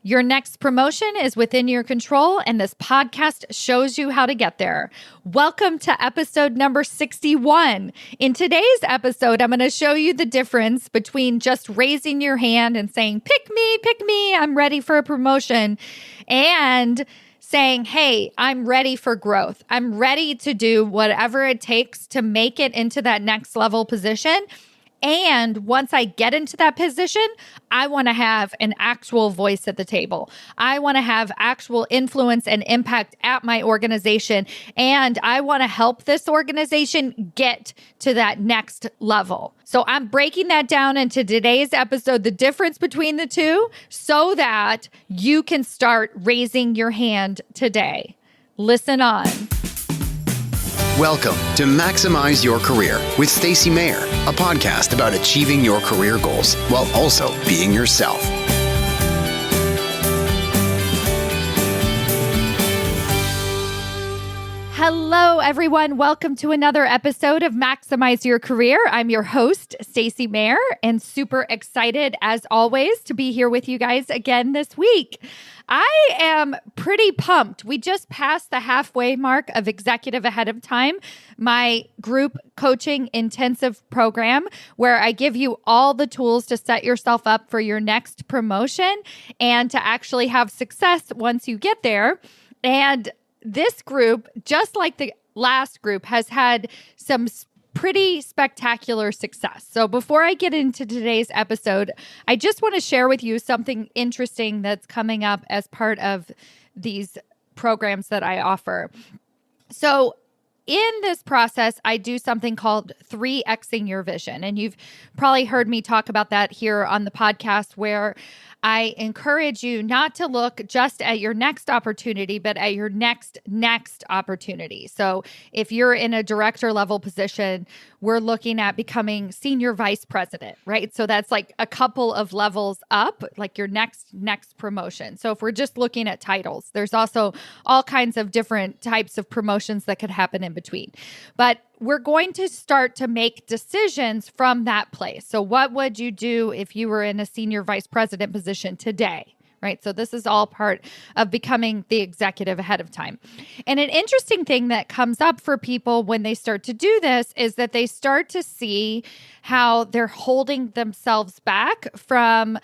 Your next promotion is within your control, and this podcast shows you how to get there. Welcome to episode number 61. In today's episode, I'm going to show you the difference between just raising your hand and saying, pick me, I'm ready for a promotion, and saying, hey, I'm ready for growth. I'm ready to do whatever it takes to make it into that next level position. And once I get into that position, I want to have an actual voice at the table. I want to have actual influence and impact at my organization. And I want to help this organization get to that next level. So I'm breaking that down into today's episode, the difference between the two, so that you can start raising your hand today. Listen on. Welcome to Maximize Your Career with Stacy Mayer, a podcast about achieving your career goals while also being yourself. Hello, everyone. Welcome to another episode of Maximize Your Career. I'm your host, Stacy Mayer, and super excited, as always, to be here with you guys again this week. I am pretty pumped. We just passed the halfway mark of Executive Ahead of Time, my group coaching intensive program, where I give you all the tools to set yourself up for your next promotion and to actually have success once you get there. And this group, just like the last group, has had some pretty spectacular success. So before I get into today's episode, I just want to share with you something interesting that's coming up as part of these programs that I offer. So in this process, I do something called 3Xing your vision. And you've probably heard me talk about that here on the podcast, where I encourage you not to look just at your next opportunity, but at your next opportunity. So if you're in a director level position, we're looking at becoming senior vice president, right? So that's like a couple of levels up, like your next promotion. So if we're just looking at titles, there's also all kinds of different types of promotions that could happen in between. But we're going to start to make decisions from that place. So what would you do if you were in a senior vice president position today? Right. So this is all part of becoming the executive ahead of time. And an interesting thing that comes up for people when they start to do this is that they start to see how they're holding themselves back from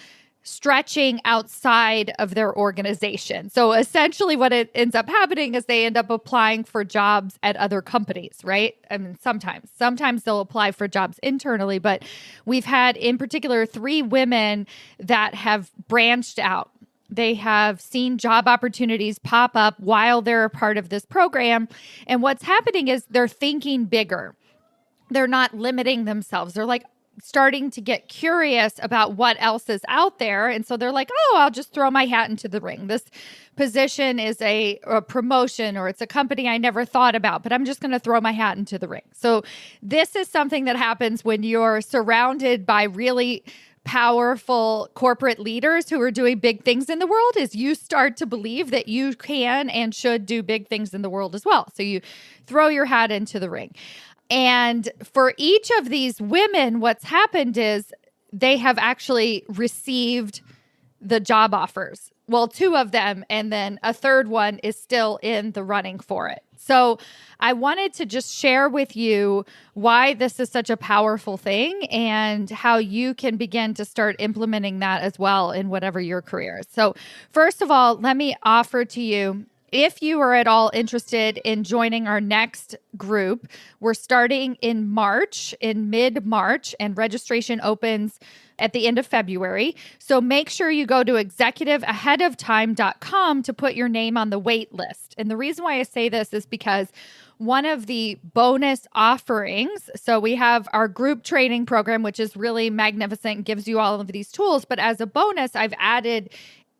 stretching outside of their organization. So essentially what it ends up happening is they end up applying for jobs at other companies, right? I mean, sometimes they'll apply for jobs internally, but we've had in particular 3 women that have branched out. They have seen job opportunities pop up while they're a part of this program. And what's happening is they're thinking bigger. They're not limiting themselves. They're like, starting to get curious about what else is out there. And so they're like, oh, I'll just throw my hat into the ring. This position is a promotion, or it's a company I never thought about, but I'm just going to throw my hat into the ring. So this is something that happens when you're surrounded by really powerful corporate leaders who are doing big things in the world, is you start to believe that you can and should do big things in the world as well. So you throw your hat into the ring. And for each of these women, what's happened is they have actually received the job offers. Well, 2 of them, and then a third one is still in the running for it. So I wanted to just share with you why this is such a powerful thing and how you can begin to start implementing that as well in whatever your career is. So first of all, let me offer to you, if you are at all interested in joining our next group, we're starting in mid-March, and registration opens at the end of February. So make sure you go to executiveaheadoftime.com to put your name on the wait list. And the reason why I say this is because one of the bonus offerings, so we have our group training program, which is really magnificent, gives you all of these tools. But as a bonus, I've added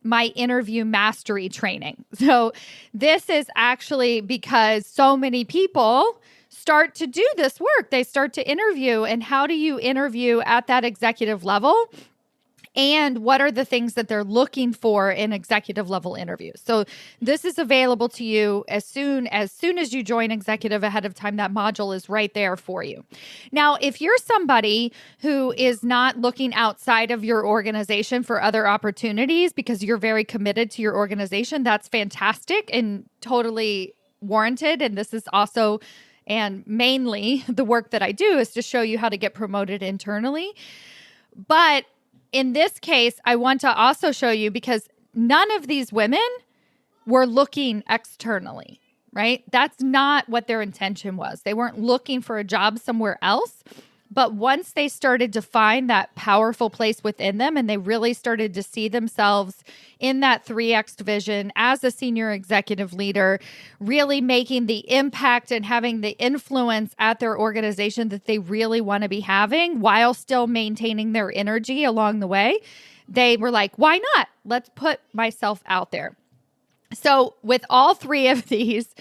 my interview mastery training. So this is actually because so many people start to do this work. They start to interview. And how do you interview at that executive level? and what are the things that they're looking for in executive level interviews. So this is available to you as soon as you join Executive ahead of time. That module is right there for you. Now, if you're somebody who is not looking outside of your organization for other opportunities because you're very committed to your organization, that's fantastic and totally warranted. And this is also, and mainly, the work that I do is to show you how to get promoted internally. But in this case, I want to also show you, because none of these women were looking externally, right? That's not what their intention was. They weren't looking for a job somewhere else. But once they started to find that powerful place within them, and they really started to see themselves in that 3X vision as a senior executive leader, really making the impact and having the influence at their organization that they really want to be having while still maintaining their energy along the way, they were like, why not? Let's put myself out there. So with all three of these,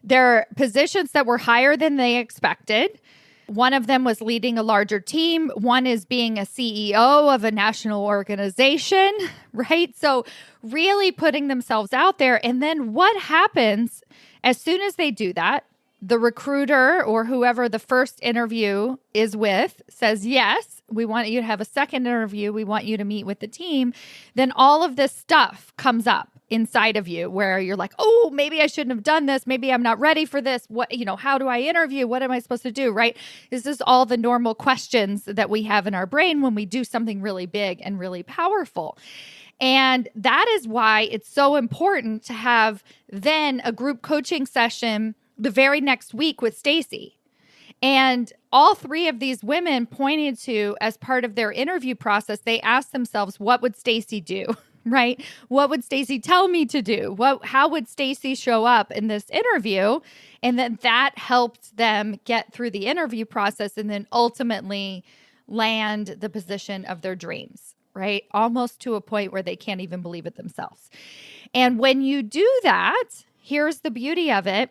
there are positions that were higher than they expected. One of them was leading a larger team. One is being a CEO of a national organization, right? So really putting themselves out there. And then what happens as soon as they do that? The recruiter or whoever the first interview is with says, yes, we want you to have a second interview. We want you to meet with the team. Then all of this stuff comes up inside of you where you're like, oh, maybe I shouldn't have done this. Maybe I'm not ready for this. What, how do I interview? What am I supposed to do? Right? This is all the normal questions that we have in our brain when we do something really big and really powerful. And that is why it's so important to have then a group coaching session the very next week with Stacy. And all three of these women pointed to, as part of their interview process, they asked themselves, what would Stacy do? Right? What would Stacy tell me to do? How would Stacy show up in this interview? And then that helped them get through the interview process and then ultimately land the position of their dreams, right? Almost to a point where they can't even believe it themselves. And when you do that, here's the beauty of it.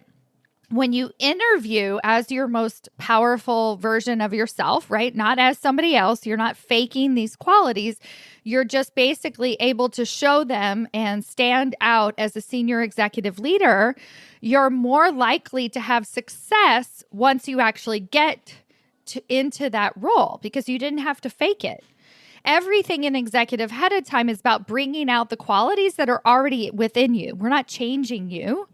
When you interview as your most powerful version of yourself, right? Not as somebody else, you're not faking these qualities. You're just basically able to show them and stand out as a senior executive leader. You're more likely to have success once you actually get into that role because you didn't have to fake it. Everything in executive ahead of time is about bringing out the qualities that are already within you. We're not changing you.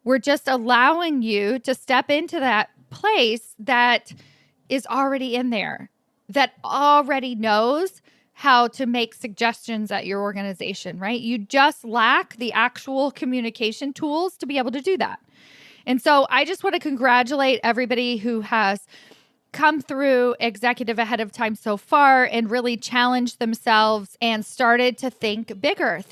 We're just allowing you to step into that place that is already in there, that already knows how to make suggestions at your organization, right? You just lack the actual communication tools to be able to do that. And so I just want to congratulate everybody who has come through executive ahead of time so far and really challenged themselves and started to think bigger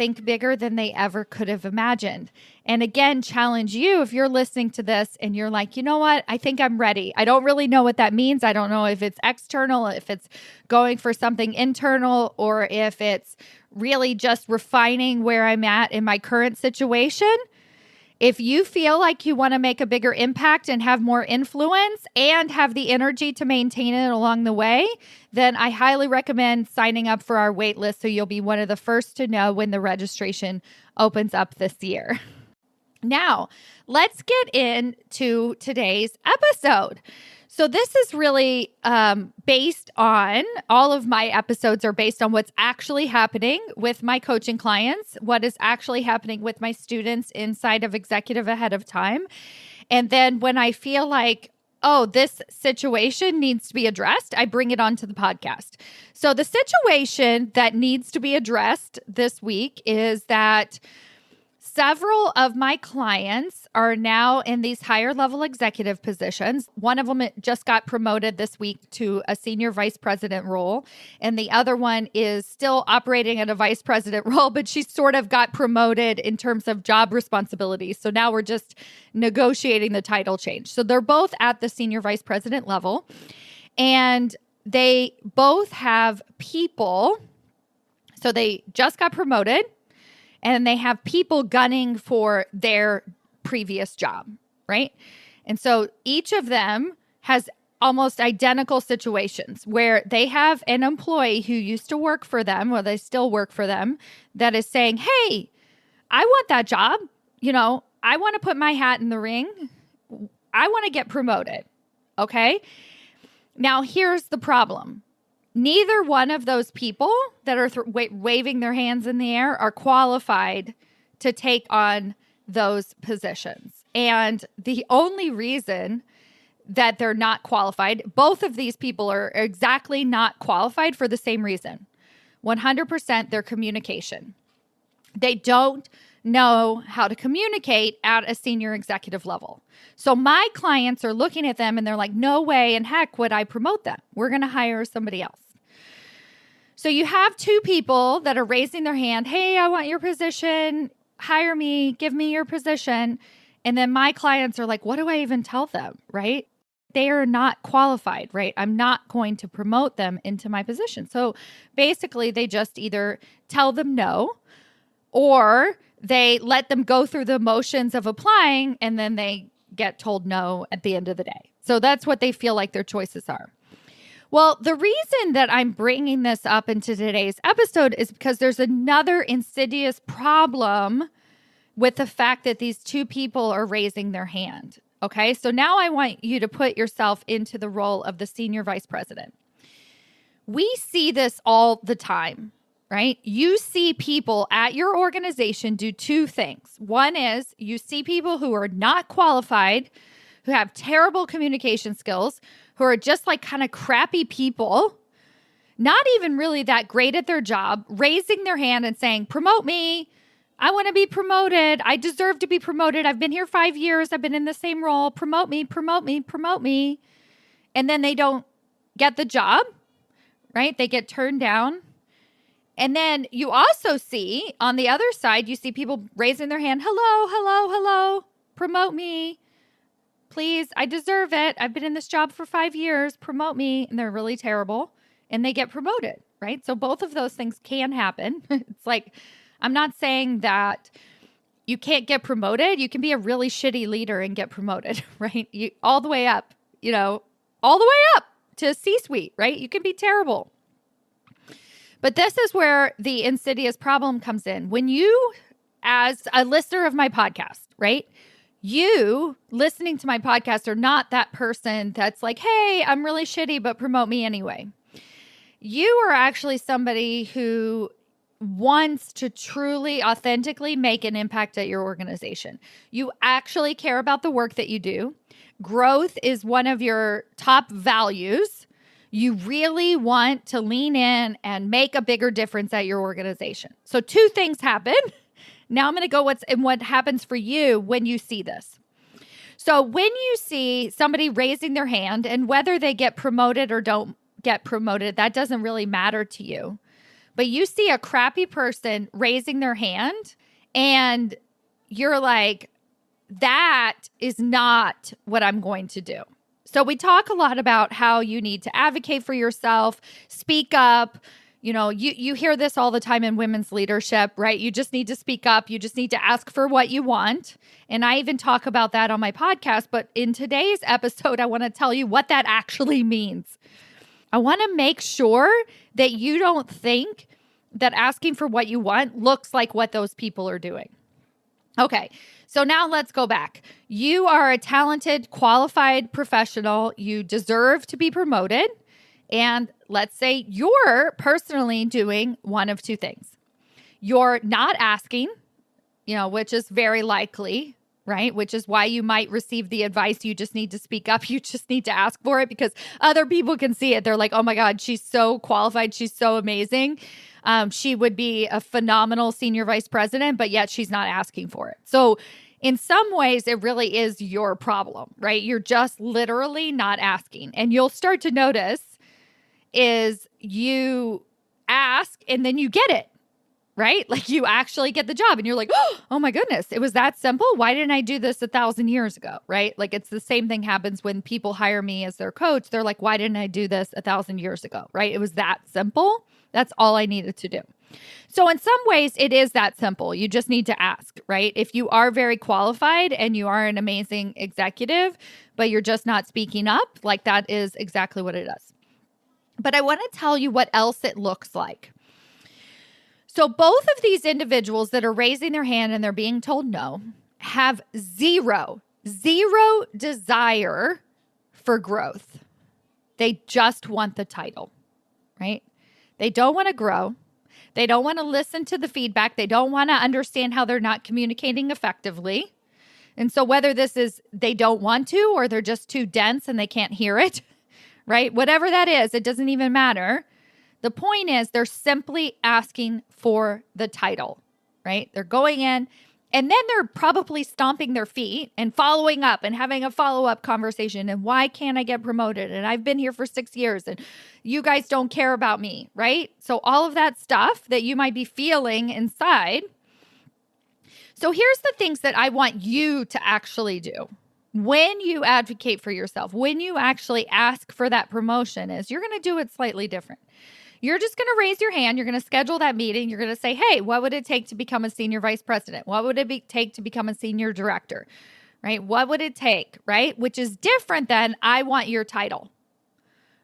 than they ever could have imagined. And again, challenge you if you're listening to this and you're like, you know what? I think I'm ready. I don't really know what that means. I don't know if it's external, if it's going for something internal, or if it's really just refining where I'm at in my current situation. If you feel like you want to make a bigger impact and have more influence and have the energy to maintain it along the way, then I highly recommend signing up for our wait list so you'll be one of the first to know when the registration opens up this year. Now, let's get into today's episode. So this is really based on, all of my episodes are based on what's actually happening with my coaching clients, what is actually happening with my students inside of executive ahead of time. And then when I feel like, oh, this situation needs to be addressed, I bring it onto the podcast. So the situation that needs to be addressed this week is that several of my clients are now in these higher level executive positions. One of them just got promoted this week to a senior vice president role. And the other one is still operating at a vice president role, but she sort of got promoted in terms of job responsibilities. So now we're just negotiating the title change. So they're both at the senior vice president level. And they both have people. So they just got promoted. And they have people gunning for their previous job, right? And so each of them has almost identical situations where they have an employee who used to work for them, or they still work for them, that is saying, hey, I want that job. I want to put my hat in the ring. I want to get promoted. Okay. Now, here's the problem. Neither one of those people that are waving their hands in the air are qualified to take on those positions. And the only reason that they're not qualified, both of these people are exactly not qualified for the same reason. 100% their communication. They don't know how to communicate at a senior executive level. So my clients are looking at them and they're like, no way in heck would I promote them. We're going to hire somebody else. So you have two people that are raising their hand. Hey, I want your position. Hire me. Give me your position. And then my clients are like, what do I even tell them? Right? They are not qualified, right? I'm not going to promote them into my position. So basically they just either tell them no, or they let them go through the motions of applying and then they get told no at the end of the day. So that's what they feel like their choices are. Well, the reason that I'm bringing this up into today's episode is because there's another insidious problem with the fact that these two people are raising their hand. Okay, so now I want you to put yourself into the role of the senior vice president. We see this all the time, right? You see people at your organization do two things. One is you see people who are not qualified, who have terrible communication skills, who are just like kind of crappy people, not even really that great at their job, raising their hand and saying, promote me. I want to be promoted. I deserve to be promoted. I've been here 5 years. I've been in the same role. Promote me, promote me, promote me. And then they don't get the job, right? They get turned down. And then you also see on the other side, you see people raising their hand. Hello, hello, hello. Promote me. Please, I deserve it. I've been in this job for 5 years. Promote me. And they're really terrible. And they get promoted, right? So both of those things can happen. It's like, I'm not saying that you can't get promoted. You can be a really shitty leader and get promoted, right? All the way up, all the way up to C-suite, right? You can be terrible. But this is where the insidious problem comes in. When you, as a listener of my podcast, right? You listening to my podcast are not that person that's like, hey, I'm really shitty, but promote me anyway. You are actually somebody who wants to truly, authentically make an impact at your organization. You actually care about the work that you do. Growth is one of your top values. You really want to lean in and make a bigger difference at your organization. So two things happen. Now I'm going to go what happens for you when you see this. So when you see somebody raising their hand, and whether they get promoted or don't get promoted, that doesn't really matter to you. But you see a crappy person raising their hand and you're like, that is not what I'm going to do. So we talk a lot about how you need to advocate for yourself, speak up. You hear this all the time in women's leadership, right? You just need to speak up. You just need to ask for what you want. And I even talk about that on my podcast. But in today's episode, I want to tell you what that actually means. I want to make sure that you don't think that asking for what you want looks like what those people are doing. Okay, so now let's go back. You are a talented, qualified professional. You deserve to be promoted. And let's say you're personally doing one of two things. You're not asking, which is very likely, right? Which is why you might receive the advice. You just need to speak up. You just need to ask for it because other people can see it. They're like, oh my God, she's so qualified. She's so amazing. She would be a phenomenal senior vice president, but yet she's not asking for it. So in some ways, it really is your problem, right? You're just literally not asking. And you'll start to notice is you ask and then you get it, right? Like you actually get the job and you're like, oh my goodness, it was that simple. Why didn't I do this 1,000 years ago, right? Like it's the same thing happens when people hire me as their coach. They're like, why didn't I do this 1,000 years ago, right? It was that simple. That's all I needed to do. So in some ways, it is that simple. You just need to ask, right? If you are very qualified and you are an amazing executive, but you're just not speaking up, like that is exactly what it is. But I want to tell you what else it looks like. So both of these individuals that are raising their hand and they're being told no have zero desire for growth. They just want the title, right? They don't want to grow. They don't want to listen to the feedback. They don't want to understand how they're not communicating effectively. And so whether this is they don't want to or they're just too dense and they can't hear it, right? Whatever that is, it doesn't even matter. The point is they're simply asking for the title, right? They're going in and then they're probably stomping their feet and following up and having a follow-up conversation. And why can't I get promoted? And I've been here for 6 years and you guys don't care about me, right? So all of that stuff that you might be feeling inside. So here's the things that I want you to actually do when you advocate for yourself, when you actually ask for that promotion is you're going to do it slightly different. You're just going to raise your hand. You're going to schedule that meeting. You're going to say, hey, what would it take to become a senior vice president? What would it take to become a senior director, right? What would it take, right? Which is different than I want your title,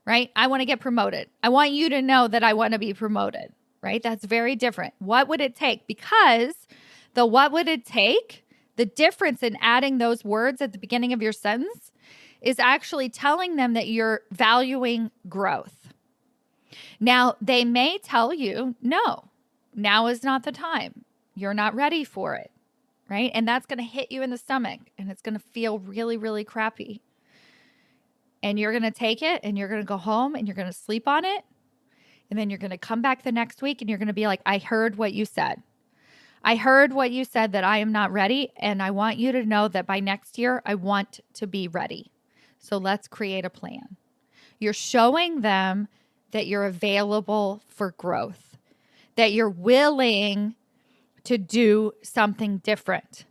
right? I want to get promoted. I want you to know that I want to be promoted, right? That's very different. What would it take? Because the what would it take, the difference in adding those words at the beginning of your sentence is actually telling them that you're valuing growth. Now, they may tell you, no, now is not the time. You're not ready for it, right? And that's going to hit you in the stomach and it's going to feel really, really crappy. And you're going to take it and you're going to go home and you're going to sleep on it. And then you're going to come back the next week and you're going to be like, I heard what you said. I heard what you said that I am not ready. And I want you to know that by next year, I want to be ready. So let's create a plan. You're showing them that you're available for growth, that you're willing to do something different.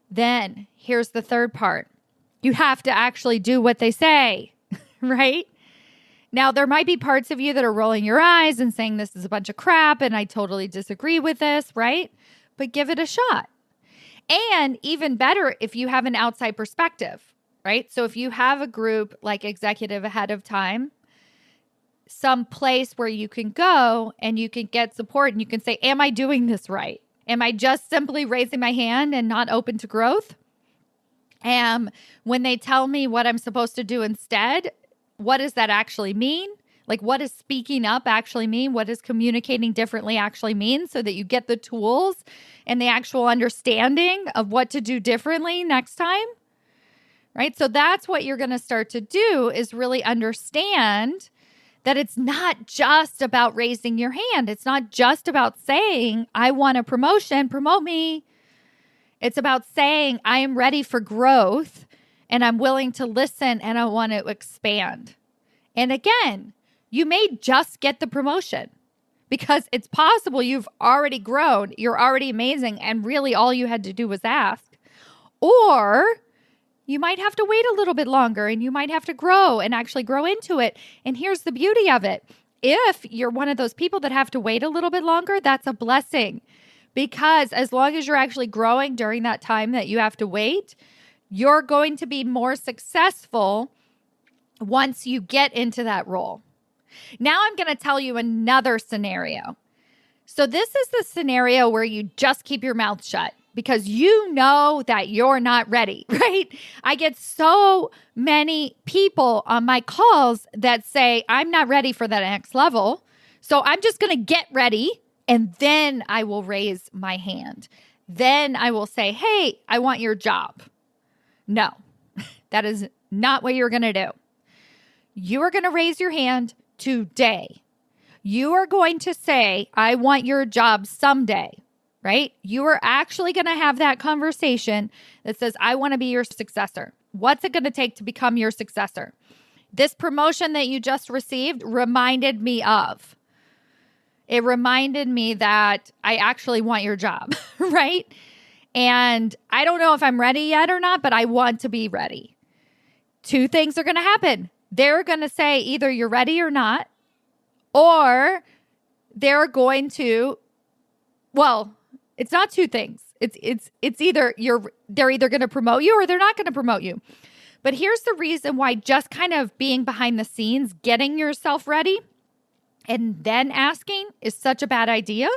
Then here's the third part. You have to actually do what they say, right? Now, there might be parts of you that are rolling your eyes and saying this is a bunch of crap and I totally disagree with this, right? But give it a shot. And even better if you have an outside perspective, right? So if you have a group like executive ahead of time, some place where you can go and you can get support and you can say, am I doing this right? Am I just simply raising my hand and not open to growth? When they tell me what I'm supposed to do instead, what does that actually mean? Like, what does speaking up actually mean? What does communicating differently actually mean so that you get the tools and the actual understanding of what to do differently next time? Right? So that's what you're going to start to do is really understand that it's not just about raising your hand. It's not just about saying, I want a promotion, promote me. It's about saying, I am ready for growth and I'm willing to listen and I want to expand. And again, you may just get the promotion because it's possible you've already grown, you're already amazing, and really all you had to do was ask. Or you might have to wait a little bit longer and you might have to grow and actually grow into it. And here's the beauty of it. If you're one of those people that have to wait a little bit longer, that's a blessing. Because as long as you're actually growing during that time that you have to wait, you're going to be more successful once you get into that role. Now I'm going to tell you another scenario. So this is the scenario where you just keep your mouth shut because you know that you're not ready, right? I get so many people on my calls that say, I'm not ready for that next level. So I'm just going to get ready and then I will raise my hand. Then I will say, hey, I want your job. No, that is not what you're going to do. You are going to raise your hand today. You are going to say, I want your job someday, right? You are actually going to have that conversation that says, I want to be your successor. What's it going to take to become your successor? This promotion that you just received reminded me of. It reminded me that I actually want your job, right? And I don't know if I'm ready yet or not, but I want to be ready. Two things are going to happen. They're going to say either you're ready or not, or they're going to, well, it's not two things. It's either they're either going to promote you or they're not going to promote you. But here's the reason why just kind of being behind the scenes, getting yourself ready, and then asking is such a bad idea,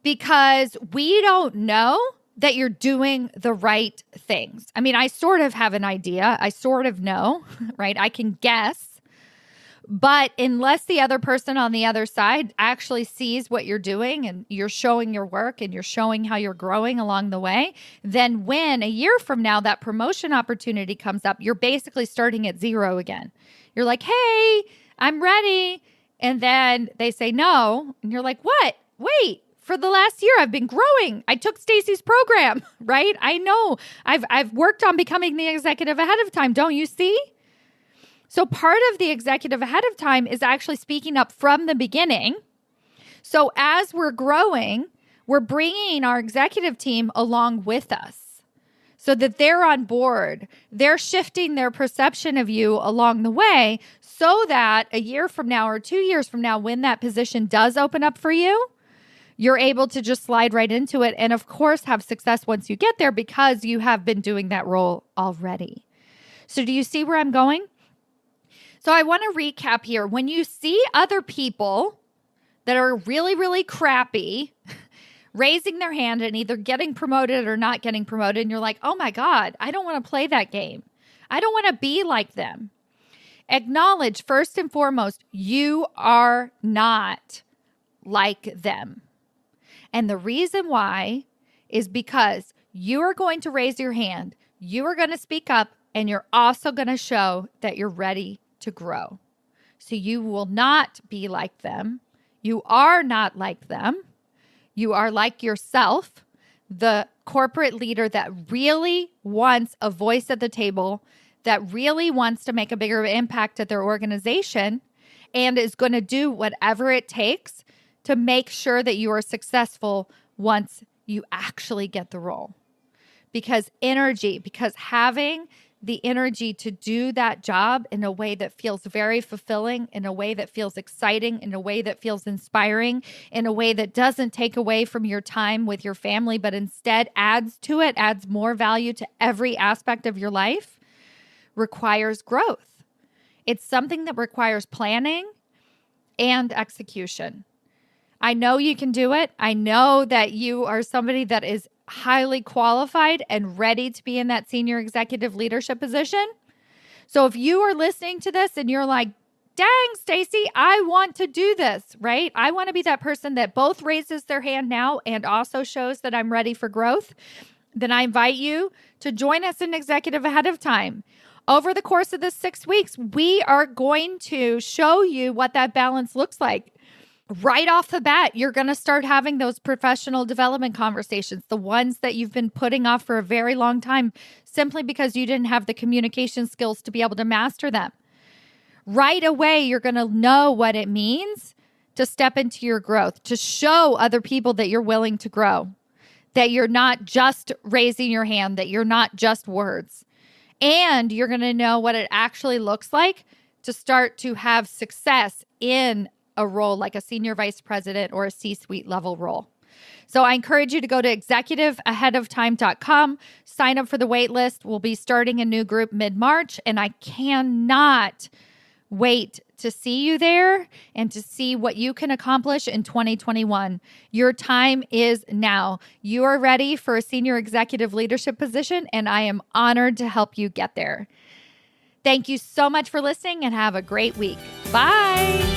because we don't know that you're doing the right things. I mean, I sort of have an idea. I sort of know, right? I can guess. But unless the other person on the other side actually sees what you're doing and you're showing your work and you're showing how you're growing along the way, then when a year from now that promotion opportunity comes up, you're basically starting at zero again. You're like, hey, I'm ready. And then they say no. And you're like, what? Wait, for the last year, I've been growing. I took Stacy's program, right? I know. I've worked on becoming the executive ahead of time. Don't you see? So part of the executive ahead of time is actually speaking up from the beginning. So as we're growing, we're bringing our executive team along with us so that they're on board. They're shifting their perception of you along the way so that a year from now or 2 years from now, when that position does open up for you, you're able to just slide right into it. And of course, have success once you get there because you have been doing that role already. So do you see where I'm going? So I want to recap here. When you see other people that are really, really crappy raising their hand and either getting promoted or not getting promoted, and you're like, oh my God, I don't want to play that game. I don't want to be like them. Acknowledge first and foremost, you are not like them. And the reason why is because you are going to raise your hand, you are going to speak up, and you're also going to show that you're ready to grow. So you will not be like them. You are not like them. You are like yourself, the corporate leader that really wants a voice at the table, that really wants to make a bigger impact at their organization, and is going to do whatever it takes to make sure that you are successful once you actually get the role. Because having the energy to do that job in a way that feels very fulfilling, in a way that feels exciting, in a way that feels inspiring, in a way that doesn't take away from your time with your family, but instead adds to it, adds more value to every aspect of your life, requires growth. It's something that requires planning and execution. I know you can do it. I know that you are somebody that is highly qualified and ready to be in that senior executive leadership position. So if you are listening to this and you're like, dang, Stacy, I want to do this, right? I want to be that person that both raises their hand now and also shows that I'm ready for growth, then I invite you to join us in Executive Ahead of Time. Over the course of this 6 weeks, we are going to show you what that balance looks like. Right off the bat, you're going to start having those professional development conversations, the ones that you've been putting off for a very long time, simply because you didn't have the communication skills to be able to master them. Right away, you're going to know what it means to step into your growth, to show other people that you're willing to grow, that you're not just raising your hand, that you're not just words. And you're going to know what it actually looks like to start to have success in a role like a senior vice president or a C-suite level role. So I encourage you to go to executiveaheadoftime.com, sign up for the wait list. We'll be starting a new group mid-March, and I cannot wait to see you there and to see what you can accomplish in 2021. Your time is now. You are ready for a senior executive leadership position, and I am honored to help you get there. Thank you so much for listening, and have a great week. Bye.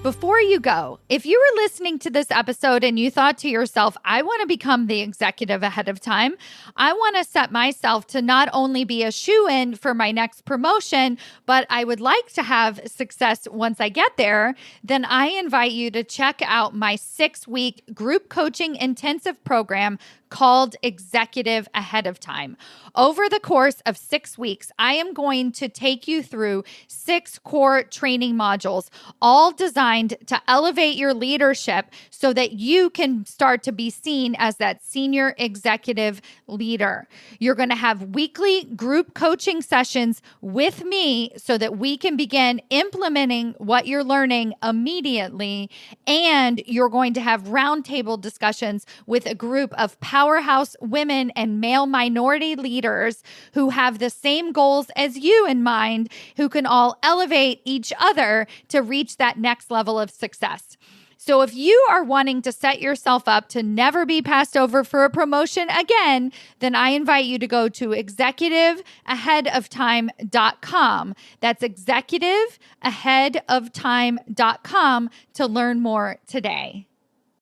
Before you go, if you were listening to this episode and you thought to yourself, I want to become the executive ahead of time, I want to set myself to not only be a shoo-in for my next promotion, but I would like to have success once I get there, then I invite you to check out my 6-week group coaching intensive program called Executive Ahead of Time. Over the course of 6 weeks, I am going to take you through 6 core training modules, all designed to elevate your leadership so that you can start to be seen as that senior executive leader. You're going to have weekly group coaching sessions with me so that we can begin implementing what you're learning immediately. And you're going to have roundtable discussions with a group of powerhouse women and male minority leaders who have the same goals as you in mind, who can all elevate each other to reach that next level of success. So if you are wanting to set yourself up to never be passed over for a promotion again, then I invite you to go to executiveaheadoftime.com. That's executiveaheadoftime.com to learn more today.